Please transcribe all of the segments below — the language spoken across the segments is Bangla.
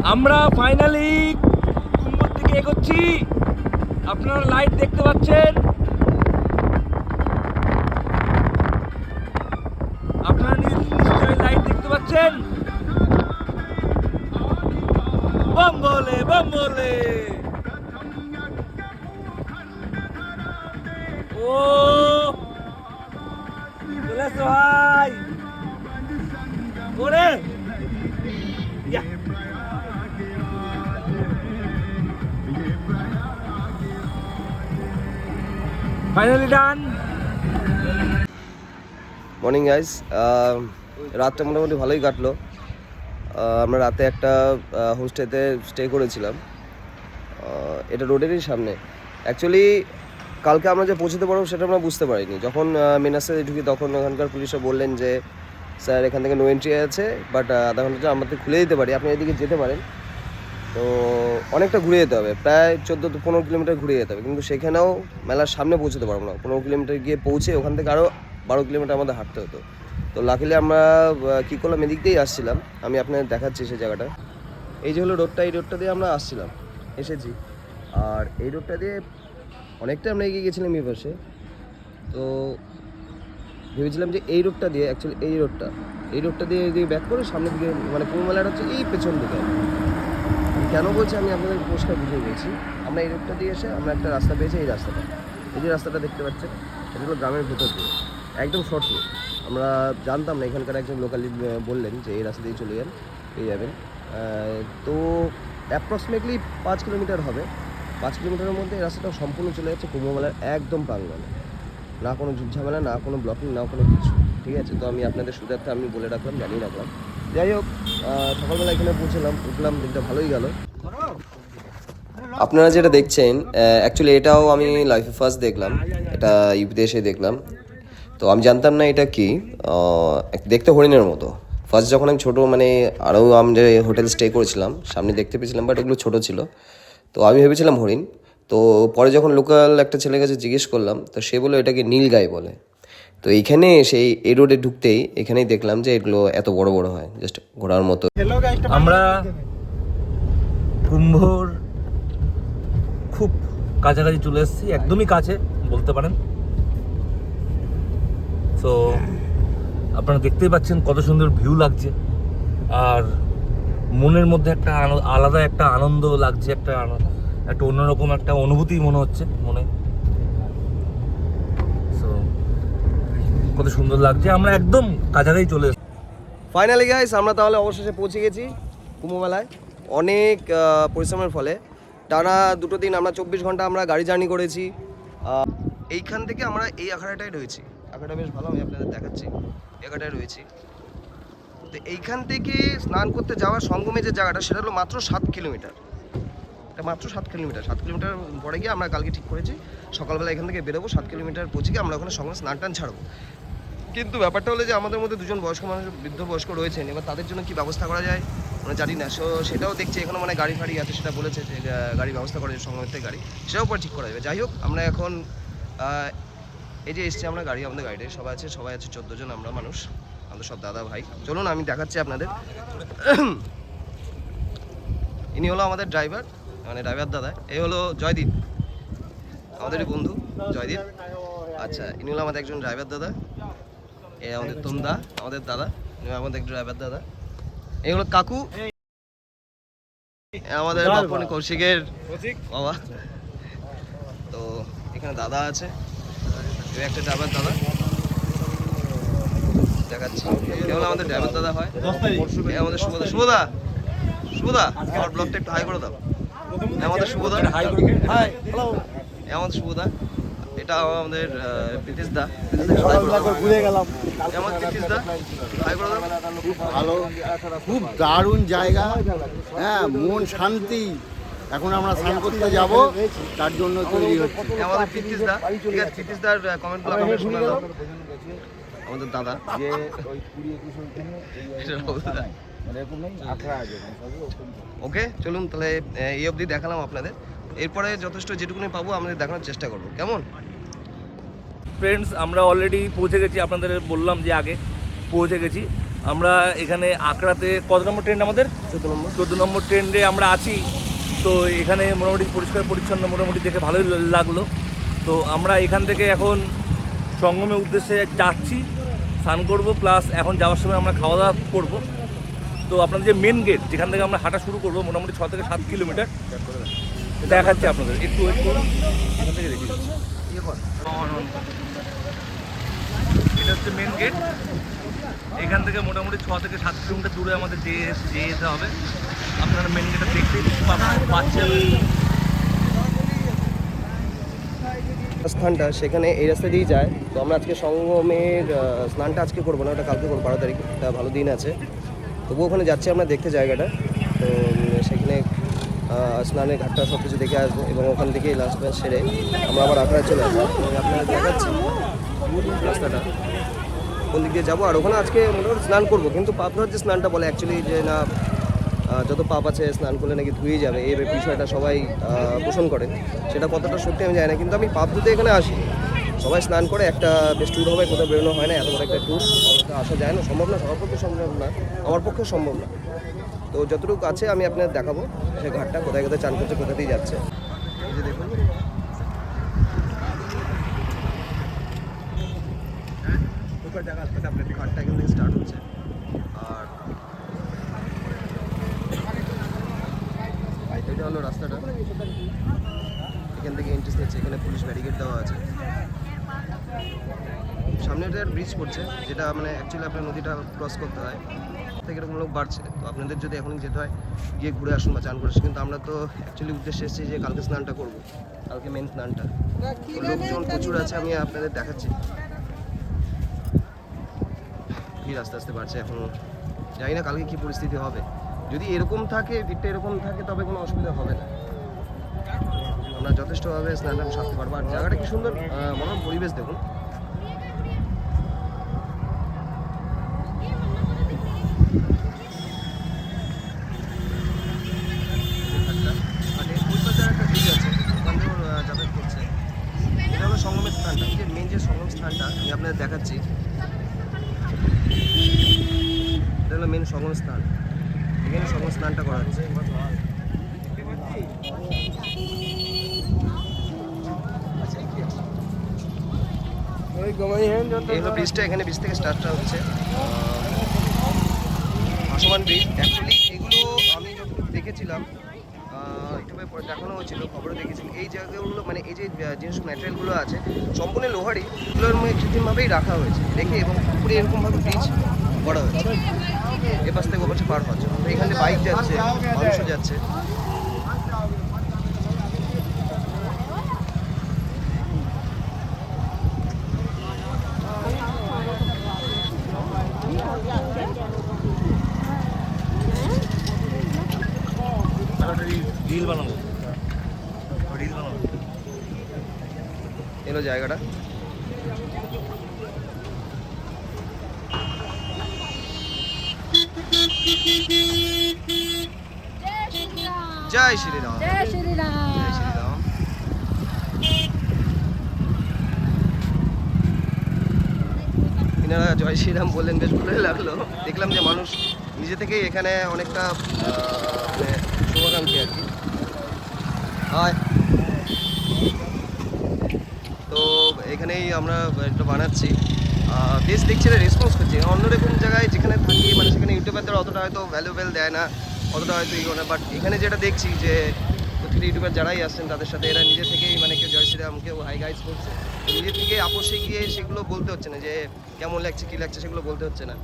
আমরা ফাইনালি কুম্ভর দিকে এগোচ্ছি। আপনারা লাইট দেখতে পাচ্ছেন, আপনারা নিশ্চয়ই লাইট দেখতে পাচ্ছেন। বম বলে বম বলে। ও চলে আসো ভাই ওরে ইয়া। Finally done. মর্নিং গাইস, রাতটা মোটামুটি ভালোই কাটলো। আমরা রাতে একটা হোমস্টেতে স্টে করেছিলাম, এটা রোডেরই সামনে। অ্যাকচুয়ালি কালকে আমরা যে পৌঁছতে পারবো সেটা আমরা বুঝতে পারিনি। যখন মেন রাস্তায় ঢুকি তখন ওখানকার পুলিশরা বললেন যে স্যার এখান থেকে নো এন্ট্রি আছে, বাট আধা ঘন্টা আমাদের খুলে দিতে পারি, আপনি এদিকে যেতে পারেন। তো অনেকটা ঘুরে যেতে হবে, প্রায় 14-15 কিলোমিটার ঘুরে যেতে হবে, কিন্তু সেখানেও মেলার সামনে পৌঁছতে পারবো না। 15 কিলোমিটার গিয়ে পৌঁছে ওখান থেকে আরও 12 কিলোমিটার আমাদের হাঁটতে হতো। তো লাকিলি আমরা কী করলাম, এদিক দিয়েই আসছিলাম, আমি আপনাদের দেখাচ্ছি সেই জায়গাটা। এই যে হলো রোডটা, এই রোডটা দিয়ে আমরা আসছিলাম, এসেছি। আর এই রোডটা দিয়ে অনেকটা আমরা এগিয়ে গেছিলাম এই পাশে। তো ভেবেছিলাম যে এই রোডটা দিয়ে, অ্যাকচুয়ালি এই রোডটা দিয়ে এদিকে ব্যাক করে সামনের দিকে, মানে কুম্ভ মেলাটা হচ্ছে এই পেছন দিকে। কেন বলছি আমি আপনাদের পরিষ্কার বুঝিয়ে বলছি। আমরা এই রোডটা দিয়ে এসে আমরা একটা রাস্তা পেয়েছি, এই রাস্তাটা, এই যে রাস্তাটা দেখতে পাচ্ছেন, এটা হলো গ্রামের ভেতর দিয়ে একদম শর্ট রোড। আমরা জানতাম না, এখানকার একজন লোকালি বললেন যে এই রাস্তা দিয়ে চলে যান, পেয়ে যাবেন। তো অ্যাপ্রক্সিমেটলি 5 কিলোমিটার হবে। 5 কিলোমিটারের মধ্যে এই রাস্তাটা সম্পূর্ণ চলে যাচ্ছে কুম্ভমেলার একদম প্রাঙ্গণে। না কোনো ঝুটঝামেলা, না কোনো ব্লকিং, না কোনো কিছু। ঠিক আছে, তো আমি আপনাদের সুবিধার্থে আমি বলে রাখলাম, জানিয়ে রাখলাম। যাই হোক, সকালবেলা এখানে পৌঁছলাম, উঠলাম, দিনটা ভালোই গেল। আপনারা যেটা দেখছেন, অ্যাকচুয়ালি এটাও আমি লাইফে ফার্স্ট দেখলাম, এটা ইউপিতে এসে দেখলাম। তো আমি জানতাম না এটা কি, দেখতে হরিণের মতো। ফার্স্ট যখন আমি ছোটো, মানে আরও আমি যে হোটেল স্টে করেছিলাম সামনে দেখতে পেয়েছিলাম, বাট ওগুলো ছোটো ছিল। তো আমি ভেবেছিলাম হরিণ। তো পরে যখন লোকাল একটা ছেলের কাছে জিজ্ঞেস করলাম, তো সে বললো এটাকে নীলগাই বলে। তো এইখানে সেই এই রোডে ঢুকতেই এখানেই দেখলাম যে এগুলো এত বড় বড় হয়, জাস্ট ঘোড়ার মতো। আমরা কুম্ভর খুব কাছাকাছি চলে এসেছি, একদমই কাছে বলতে পারেন। তো আপনারা দেখতেই পাচ্ছেন কত সুন্দর ভিউ লাগছে, আর মনের মধ্যে একটা আলাদা একটা আনন্দ লাগছে, একটা অন্যরকম একটা অনুভূতি মনে হচ্ছে মনে। তো কত সুন্দর লাগছে, আমরা একদম কাছাকাছি চলে এসেছি। ফাইনালি গাইস, আমরা তাহলে অবশেষে পৌঁছে গেছি কুম্ভ মেলায়। অনেক পরিশ্রমের ফলে টানা 2 দিন আমরা 24 ঘন্টা আমরা গাড়ি জার্নি করেছি। এইখান থেকে আমরা এই আখাড়াটায় রয়েছি, আখাড়াটা বেশ ভালো, আমি আপনাদের দেখাচ্ছি। এই আখাড়াটায় রয়েছি। তো এইখান থেকে স্নান করতে যাওয়ার সঙ্গমে যে জায়গাটা, সেটা হলো মাত্র 7 কিলোমিটার। এটা মাত্র 7 কিলোমিটার। 7 কিলোমিটার পরে গিয়ে আমরা কালকে ঠিক করেছি সকালবেলা এখান থেকে বেরোবো, 7 কিলোমিটার পৌঁছে গিয়ে আমরা ওখানে সঙ্গে স্নান টান ছাড়বো। কিন্তু ব্যাপারটা হলো যে আমাদের মধ্যে 2জন বয়স্ক মানুষ, বৃদ্ধ বয়স্ক রয়েছেন, এবার তাদের জন্য কি ব্যবস্থা করা যায় মানে জানি না। সেটাও দেখছি এখানে মানে গাড়ি ফাড়ি আছে, সেটা বলেছে যে গাড়ি ব্যবস্থা করা যায়, সঙ্গমের থেকে গাড়ি, সেটাও পরে ঠিক করা যাবে। যাই হোক, আমরা এখন এই যে এসছি আমরা গাড়ি, আমাদের গাড়িতে সবাই আছে 14 জন আমরা মানুষ, আমাদের সব দাদা ভাই। চলুন আমি দেখাচ্ছি আপনাদের। ইনি হলো আমাদের ড্রাইভার, মানে ড্রাইভার দাদা। এই হলো জয়দীপ, আমাদেরই বন্ধু জয়দীপ। আচ্ছা, ইনি হলো আমাদের একজন ড্রাইভার দাদা। এই আমাদের তোমদা, আমাদের দাদা, আমাদের এক ড্রাইভার দাদা। এই হলো কাকু, আমাদের বাপন কৌশিকের বাবা। তো এখানে দাদা আছে, একটা ড্রাইভার দাদা দেখাচ্ছি। এ হলো আমাদের ড্রাইভার দাদা হয়, আমাদের শুভদা। শুভদা, শুভদা আমার ব্লগটা একটু হাই করে দাও। আমাদের শুভদা, হাই, হ্যালো। আমাদের শুভদা, এটা আমাদের প্রীতিশ দা। ভালো, খুব দারুণ জায়গা, হ্যাঁ, মন শান্তি। এখন আমরা স্নান করতে যাব, তার জন্য তৈরি হচ্ছে। আমাদের প্রীতিশ দা, ঠিক আছে, প্রীতিশ দার কমেন্টগুলো আমরা শোনালাম। আমাদের দাদা, ওকে চলুন তাহলে এই অবধি দেখালাম আপনাদের। এরপরে যথেষ্ট যেটুকুনি পাবো আমাদের দেখানোর চেষ্টা করবো, কেমন? ফ্রেন্ডস, আমরা অলরেডি পৌঁছে গেছি, আপনাদের বললাম যে আগে পৌঁছে গেছি। আমরা এখানে আকড়াতে কত নম্বর ট্রেন আমাদের? 14 নম্বর ট্রেনে আমরা আছি। তো এখানে মোটামুটি পরিষ্কার পরিচ্ছন্ন মোটামুটি দেখে ভালোই লাগলো। তো আমরা এখান থেকে এখন সঙ্গমের উদ্দেশ্যে যাচ্ছি, স্নান করবো, প্লাস এখন যাওয়ার সময় আমরা খাওয়া দাওয়া করবো। তো আপনাদের যে মেন গেট যেখান থেকে আমরা হাঁটা শুরু করবো মোটামুটি 6 থেকে 7 কিলোমিটার দেখাচ্ছি আপনাদের। একটু এখান থেকে দেখি, এটা হচ্ছে মেন গেট। এখান থেকে মোটামুটি 6 থেকে 7 কিলোমিটার দূরে আমাদের যেতে হবে। আপনারা মেন গেটটা দেখতেই পাচ্ছেন। স্থানটা সেখানে এই রাস্তা দিয়েই যায়। তো আমরা আজকে সঙ্গমের স্নানটা আজকে করবো না, ওটা কালকে করবো, 12 তারিখ, একটা ভালো দিন আছে। তবুও ওখানে যাচ্ছি আমরা দেখতে জায়গাটা। তো সেখানে স্নানের ঘাটটা সব কিছু দেখে আসবো এবং ওখান থেকে লাস্ট ম্যাচ সেরে আমরা আবার আখড়ায় চলে আসবো। আপনারা দেখাচ্ছি রাস্তাটা কোন দিক দিয়ে যাবো। আর ওখানে আজকে মোটামুটি স্নান করবো, কিন্তু পাপ ধরার যে স্নানটা বলে অ্যাকচুয়ালি যে না যত পাপ আছে স্নান করলে নাকি ধুয়ে যাবে, এই বিষয়টা সবাই পোষণ করে, সেটা কতটা সত্যি আমি জানি না। কিন্তু আমি পাপ ধুতে এখানে আসি, সবাই স্নান করে একটা বেশ ট্যুর হবে, কোথাও বেরোনো হয় না, এত বড় একটা ট্যুর আসা যায় না, সম্ভব না, সবার পক্ষে সম্ভব না, আমার পক্ষে সম্ভব না। তো যতটুকু আছে আমি আপনাদের দেখাবো সে ঘাটটা কোথায় কোথায় চান করছে, কোথা দিয়ে যাচ্ছে। এই যে দেখুন ঘাটটা এখান থেকে স্টার্ট হচ্ছে। আর এটা হলো রাস্তাটা, এখান থেকে এন্ট্রি নিচ্ছে, এখানে পুলিশ ব্যারিকেড দেওয়া আছে। সামনে একটা ব্রিজ করছে, যেটা মানে অ্যাকচুয়ালি আপনার নদীটা ক্রস করতে হয়, থেকে এরকম লোক বাড়ছে। তো আপনাদের যদি এখন যেতে হয় গিয়ে ঘুরে আসুন বা চান করে আসুন, কিন্তু আমরা তো অ্যাকচুয়ালি উদ্দেশ্যে এসেছি যে কালকে স্নানটা করবো, কালকে মেন স্নানটা। লোকজন প্রচুর আছে, আমি আপনাদের দেখাচ্ছি। ভিড় আস্তে আস্তে বাড়ছে, এখনও জানি না কালকে কী পরিস্থিতি হবে। যদি এরকম থাকে, ভিড়টা এরকম থাকে, তবে কোনো অসুবিধা হবে না, আমরা যথেষ্টভাবে স্নান সারতে পারবো। আর জায়গাটা কি সুন্দর, মনোরম পরিবেশ দেখুন। যাতায়াত করছে, এটা হলো সঙ্গমের স্থানটা, যে মেন যে সঙ্গম স্থানটা আমি আপনাদের দেখাচ্ছি, এটা হলো মেন সঙ্গম স্থান। এখানে সঙ্গম স্নানটা করা হচ্ছে। এই হলো ব্রিজটা, এখানে ব্রিজ থেকে স্টার্টটা হচ্ছে ভাসমান ব্রিজ। অ্যাকচুয়ালি এগুলো আমি যতটুকু দেখেছিলাম, ইউটিউবে দেখানো হয়েছিল, খবরে দেখেছি, এই জায়গাগুলো মানে এই যে জিনিস ম্যাটেরিয়ালগুলো আছে সম্পূর্ণ লোহারই, এগুলোর মধ্যে কৃত্রিমভাবেই রাখা হয়েছে রেখে, এবং পুরো এরকমভাবে ব্রিজ করা হয়েছে এ পাশ থেকে ও পাশে পার হওয়ার জন্য। তো এখানে বাইক যাচ্ছে, মানুষও যাচ্ছে। রিল বানাবো, এলো জায়গাটা। জয় শ্রীরাম, জয় শ্রীরাম। জয় শ্রীরাম। এনারা জয় শ্রীরাম বললেন, বেশ ভালোই লাগলো। দেখলাম যে মানুষ নিজে থেকেই এখানে অনেকটা মানে শুভাকাঙ্ক্ষী আর কি। হয় তো এখানেই আমরা একটা বানাচ্ছি, বেশ দেখছি রেসপন্স করছি। অন্যরকম জায়গায় যেখানে থাকি মানে সেখানে ইউটিউবারদের অতটা হয়তো ভ্যালুয়েবল দেয় না, অতটা হয়তো ইগো না, বাট এখানে যেটা দেখছি যে প্রতিটি ইউটিউবার যারাই আসছেন তাদের সাথে এরা নিজে থেকেই মানে কেউ জয় শ্রীরাম, কেউ হাই গাইজ করছে, নিজে থেকে আপোষে গিয়ে সেগুলো বলতে হচ্ছে না যে কেমন লাগছে কী লাগছে সেগুলো বলতে হচ্ছে না।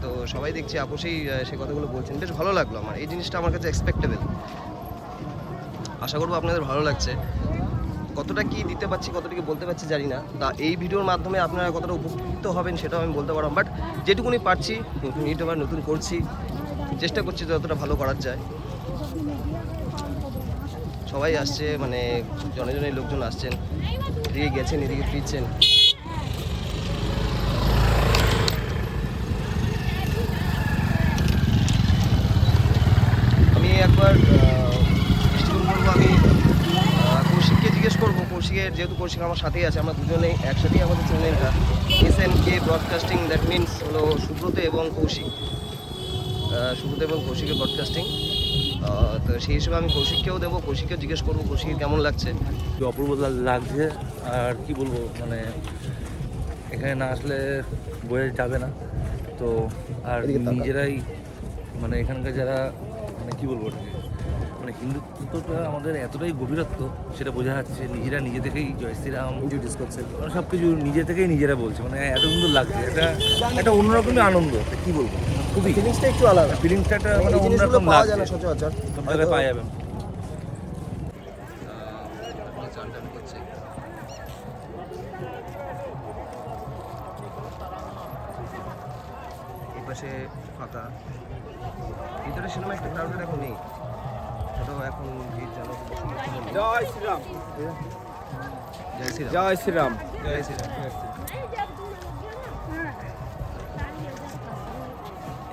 তো সবাই দেখছি আপোষেই সে কথাগুলো বলছেন, বেশ ভালো লাগলো আমার। এই জিনিসটা আমার কাছে এক্সপেক্টেবল, আশা করবো আপনাদের ভালো লাগছে। কতটা কি দিতে পারছি, কতটা কি বলতে পারছি জানি না, তা এই ভিডিওর মাধ্যমে আপনারা কতটা উপকৃত হবেন সেটাও আমি বলতে পারলাম। বাট যেটুকুনি পারছি, নতুন ইউটিউবার, নতুন করছি, চেষ্টা করছি যতটা ভালো করার যায়। সবাই আসছে, মানে জনে জনে লোকজন আসছেন, এদিকে গেছেন, এদিকে ফিরছেন। আমি একবার দৃষ্টিকোণ করবো, আমি কৌশিককে জিজ্ঞেস করবো কৌশিকের, যেহেতু কৌশিক আমার সাথেই আছে, আমরা দুজনেই একসাথেই আমাদের চ্যানেলটা SNK ব্রডকাস্টিং, দ্যাট মিনস হলো সুব্রত এবং কৌশিক, সুব্রত এবং কৌশিকের ব্রডকাস্টিং। তো সেই হিসেবে আমি কৌশিককেও দেবো, কৌশিককেও জিজ্ঞেস করবো কৌশিকের কেমন লাগছে। কি অপূর্ব লাগছে, আর কি বলবো, মানে এখানে না আসলে বয়ে যাবে না। তো আর এদিকে তাকা। নিজেরাই মানে এখানকার যারা মানে কি বলবো ওটাকে, মানে হিন্দুত্বটা আমাদের এতটাই গভীরত্ব সেটা বোঝা যাচ্ছে। নিজেরা নিজে থেকেই জয় শ্রীরাম ইন্ট্রোডিউস করছে। সব কিছু নিজে থেকেই নিজেরা বলছে, মানে এত সুন্দর লাগছে। একটা অন্যরকমই আনন্দ, কি বলবো, খুবই ফিলিংসটা একটু আলাদা, ফিলিংসটা একটা এই মানে জিনিসগুলো অন্যরকম পাওয়া যায় লাগছে, না সচরাচর। সব জায়গায় পাওয়া যাবে না। চান টান করছে। এই পাশে ফাঁকা, ভিতরে সিনেমা একটা ক্রাউডেড এখন নেই, তো এখন ভিড় যেন জয় শ্রীরাম, জয় শ্রীরাম, জয় শ্রীরাম। জয় শ্রীরাম।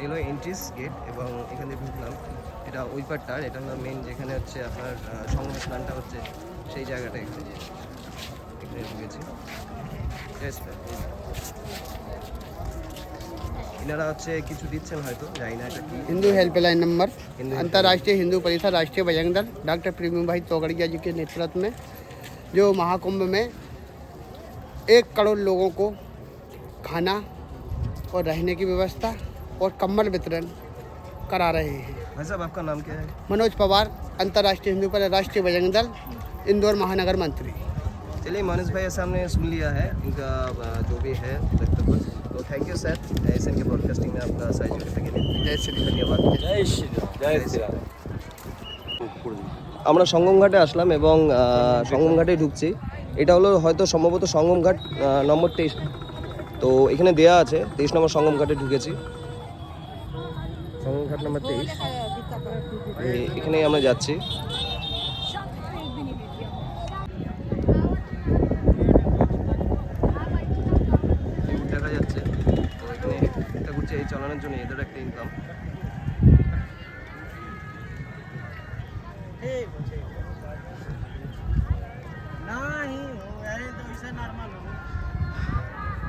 এগুলো এন্ট্রিস গেট এবং এখানে ঢুকলাম, এটা ওই পার্টটার, এটা হলো মেন, যেখানে হচ্ছে আপনার সঙ্গম স্নানটা হচ্ছে সেই জায়গাটা। এখানে ঢুকেছি। এনারা হচ্ছে কিছু দিচ্ছেন হয়তো, জানি না এটা কি। हिंदू हेल्पलाइन नंबर, हिंदू अंतर्राष्ट्रीय हिंदू परिषद, राष्ट्रीय बजरंग दल, डॉक्टर प्रेम भाई तोगड़िया जी के नेतृत्व में जो महाकुंभ में 1 करोड़ लोगों को खाना और रहने की व्यवस्था और कंबल वितरण करा रहे हैं। भाई साहब आपका नाम क्या है? मनोज पवार, अंतर्राष्ट्रीय हिंदू परिषद, राष्ट्रीय बजरंग दल, इंदौर महानगर मंत्री। चलिए मनोज भाई सामने सुन लिया है इनका जो भी है वक्तव्य, तो thank you sir SNK broadcasting में आपका सहयोग के लिए जय श्री धन्यवाद। জয় শ্রীরাম, জয় শ্রীরাম। আমরা সঙ্গমঘাটে আসলাম এবং সঙ্গমঘাটে ঢুকছি। এটা হলো হয়তো সম্ভবত সঙ্গমঘাট নম্বর 23, তো এখানে দেয়া আছে 23 নম্বর সঙ্গমঘাটে ঢুকেছি। সঙ্গমঘাট নম্বর 23, এখানেই আমরা যাচ্ছি। দেখা যাচ্ছে তো এখানে এটা ঘুরছে, এই চালানোর জন্য এদের একটা ইনকাম।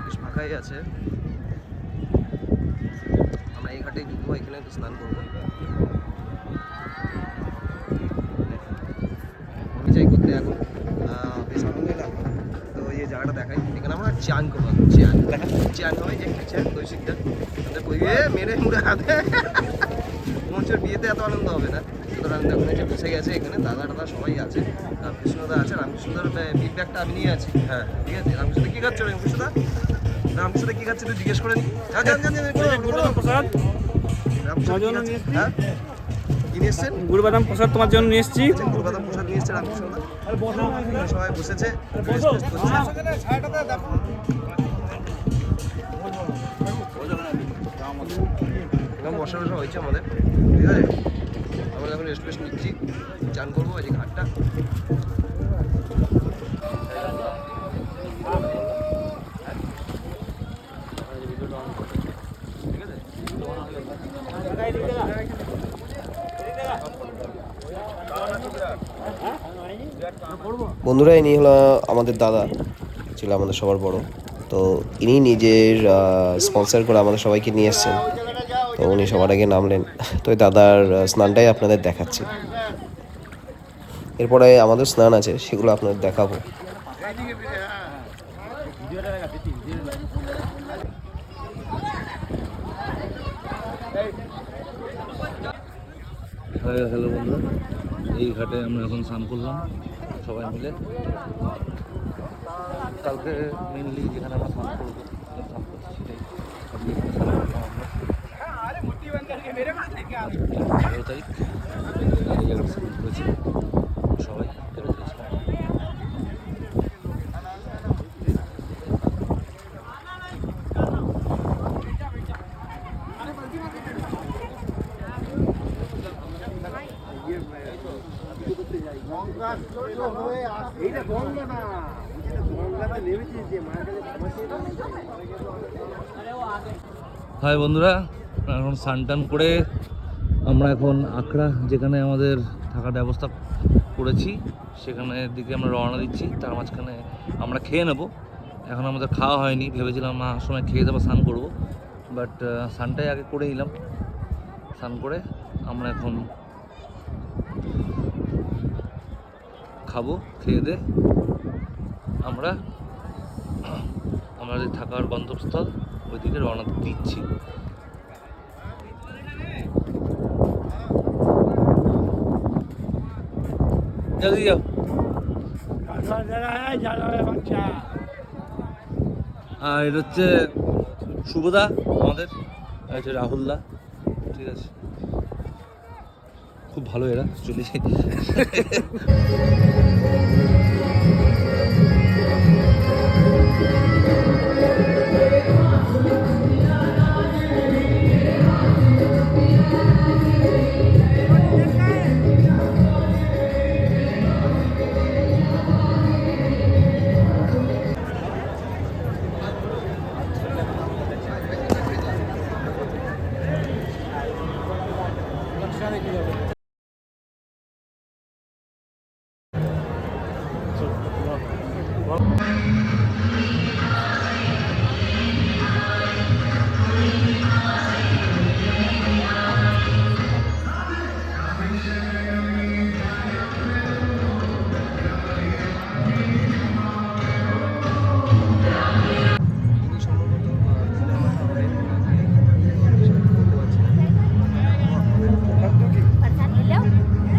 বেশ ফাঁকাই আছে। আমরা এই ঘাটেই ঢুকবো, এখানে তো স্নান করবো। আমি যাই করতে এখন বেশ আনন্দই লাগলো। তো এই জায়গাটা দেখাই, এখানে আমরা চান করবো, চান হয় যে চান কৌশিকটা মেরে মুড়ে হাতে। মঞ্চের বিয়েতে এত আনন্দ হবে না, সুতরাং এখন এসে বসে গেছে। এখানে দাদা টাদা সবাই আছে, রামকৃষ্ণদা আছে, রামকৃষ্ণদার ফিডব্যাকটা আমি নিয়ে আছি। হ্যাঁ ঠিক আছে। রামকৃষ্ণদা কী খাচ্ছ? রামকৃষ্ণদা কী খাচ্ছে তুই জিজ্ঞেস করে নি। প্রসাদ, হ্যাঁ কি নিয়ে এসছেন? গুরুবাদাম প্রসাদ তোমার জন্য নিয়ে এসেছি। কলকাতা প্রসাদ নিয়ে এসছে রামকৃষ্ণদা। সবাই বসেছে, এরকম বসা বসা হয়েছে আমাদের, ঠিক আছে। আমরা এখন রেস্ট নিচ্ছি, চান করবো এই যে ঘাটটা। বন্ধুরা, ইনি হলো আমাদের দাদা, ছিল আমাদের সবার বড়। তো ইনি নিজের স্পন্সর করে আমাদের সবাইকে নিয়ে এসছেন, তো উনি সবার আগে নামলেন। তো এই দাদার স্নানটাই আপনাদের দেখাচ্ছি। এরপরে আমাদের স্নান আছে, সেগুলো আপনাদের দেখাবো। হ্যালো বন্ধুরা, এই ঘাটে আমরা এখন স্নান করলাম সবাই মিলে। কালকে মেনলি যেখানে আমরা স্নান করবো, স্নান করছি সেটাই আজকে এখানে স্নান করলাম আমরা। 13 তারিখ এই জায়গাটা স্নান করেছি সবাই, 13 তারিখ স্নান। হাই বন্ধুরা, এখন স্নান টান করে আমরা এখন আখড়া যেখানে আমাদের থাকার ব্যবস্থা করেছি সেখানের দিকে আমরা রওনা দিচ্ছি। তার মাঝখানে আমরা খেয়ে নেব। এখন আমাদের খাওয়া হয়নি, ভেবেছিলাম সময় খেয়ে দেবো, স্নান করবো, বাট স্নানটাই আগে করে নিলাম। স্নান করে আমরা এখন খাবো, খেয়ে দে আমরা আমাদের থাকার গন্তব্যস্থল ওইদিকে রওনা দিচ্ছি। জলদি যাও। আর এটা হচ্ছে শুভদা আমাদের, আর হচ্ছে রাহুলদা। ঠিক আছে, খুব ভালো এরা চলে।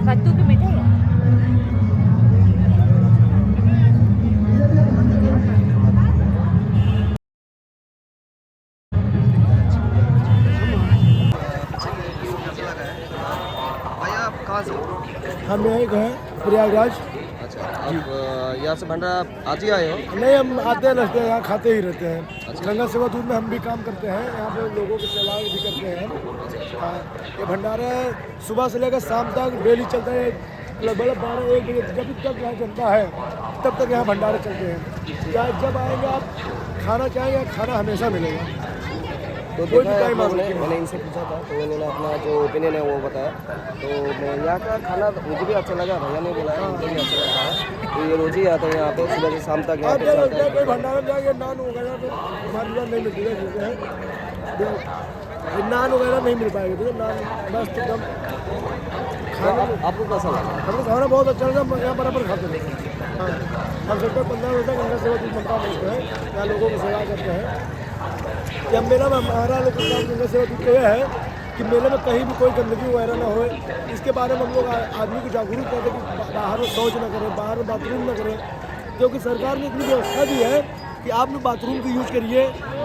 कद्दू की मिठाई है। भैया आप कहाँ से हो? हम यहीं गए प्रयागराज। अच्छा, आप यहाँ से भंडारा आज ही आए हो? नहीं, हम आते रहते हैं, यहाँ खाते ही रहते हैं। गंगा सेवा दूध में हम भी काम करते हैं, यहाँ पे लोगों की सेवा भी करते हैं हम। हाँ, ये भंडारा सुबह से लेकर शाम तक डेली चलता है, लगभग 12-1 बजे जब तक यहाँ चलता है तब तक यहाँ भंडारे चलते हैं। चाहे जब आएंगे आप खाना चाहेंगे, खाना हमेशा मिलेगा। तो कोई भी देखा है टाइम आप आ लोगों ने, सकती है। मैंने इनसे पूछा था तो उन्होंने अपना जो ओपिनियन है वो बताया। तो मैं यहाँ का खाना मुझे भी अच्छा लगा, भैया ने बोला है मुझे भी अच्छा लगा है। तो ये रोज ही आता है यहाँ पे, सुबह से शाम तक यहाँ आप पे जब चलता है। कोई भंडारा में जाएंगे, नान वगैरह तो हमारे यहाँ नहीं मिलती है, नान वगैरह नहीं मिल पाएगा। ठीक है, नान मस्त एकदम खाना। आपको कैसा लगा? हमको खाना बहुत अच्छा लगा, यहाँ बराबर खाते रहते हैं। हाँ, हम सेक्टर 15 में गंगा सेवा दूध मंडा बोलते हैं, यहाँ लोगों की सेवा करते हैं। जब मेला में हमारा लोग का काम गंगा सेवा दूध यह है कि मेले में कहीं भी कोई गंदगी वगैरह ना हो, इसके बारे में हम लोग आदमी को जागरूक करते हैं कि बाहर में शौच न करें, बाहर में बाथरूम न करें, क्योंकि सरकार ने इतनी व्यवस्था दी है कि आप लोग बाथरूम को यूज करिए,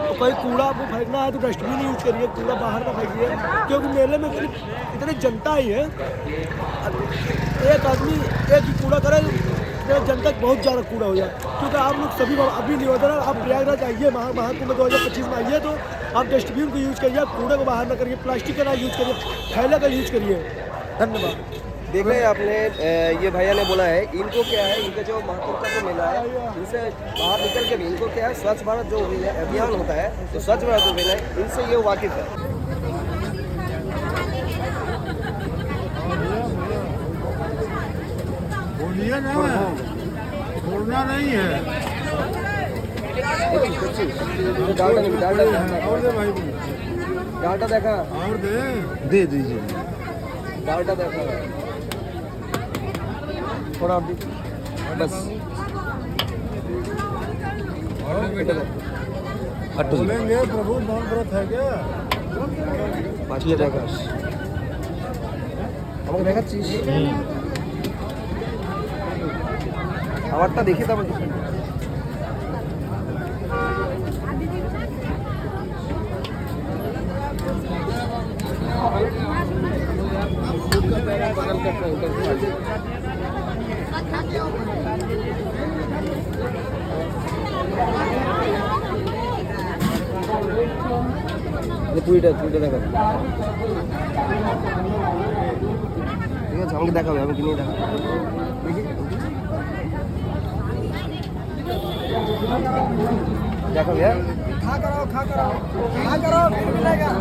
तो कोई कूड़ा आपको फेंकना है तो डस्टबिन यूज करिए, कूड़ा बाहर ना फेंकिए। क्योंकि मेले में इतनी जनता आई है, एक आदमी एक ही कूड़ा करे तो जनता बहुत ज़्यादा कूड़ा हो जाए। क्योंकि आप लोग सभी अभी निवेदन है, आप प्रयागराज आइए, महाकुंभ 2025 में आइए तो आप डस्टबिन को यूज करिए, कूड़े को बाहर ना करिए, प्लास्टिक का ना यूज करिए, थैले का यूज करिए। धन्यवाद। देख रहे हैं आपने, ये भैया ने बोला है, इनको क्या है, इनका जो महाकुंभ का जो मेला है, इनसे बाहर निकल के भी इनको क्या है, स्वच्छ भारत जो अभियान होता है, तो स्वच्छ भारत अभियान है, इनसे ये वाकिफ है। बोलिए ना, बोलना नहीं है। डालटा नहीं, डालटा और दे भाई, डालटा देखा, और दे दीजिए। डालटा देखा थोड़ा अभी बस बोलेंगे प्रभु मौन व्रत है क्या? বাঁচিয়ে দেখাস, আমাকে দেখাচ্ছিস আমারটা দেখি তারপর তুইটা দেখা ঠিক আছে, আমাকে দেখাবে, আমি কিনে দেখাবো দেখি देखाবে। হ্যাঁ खा करो फिर मिलेगा।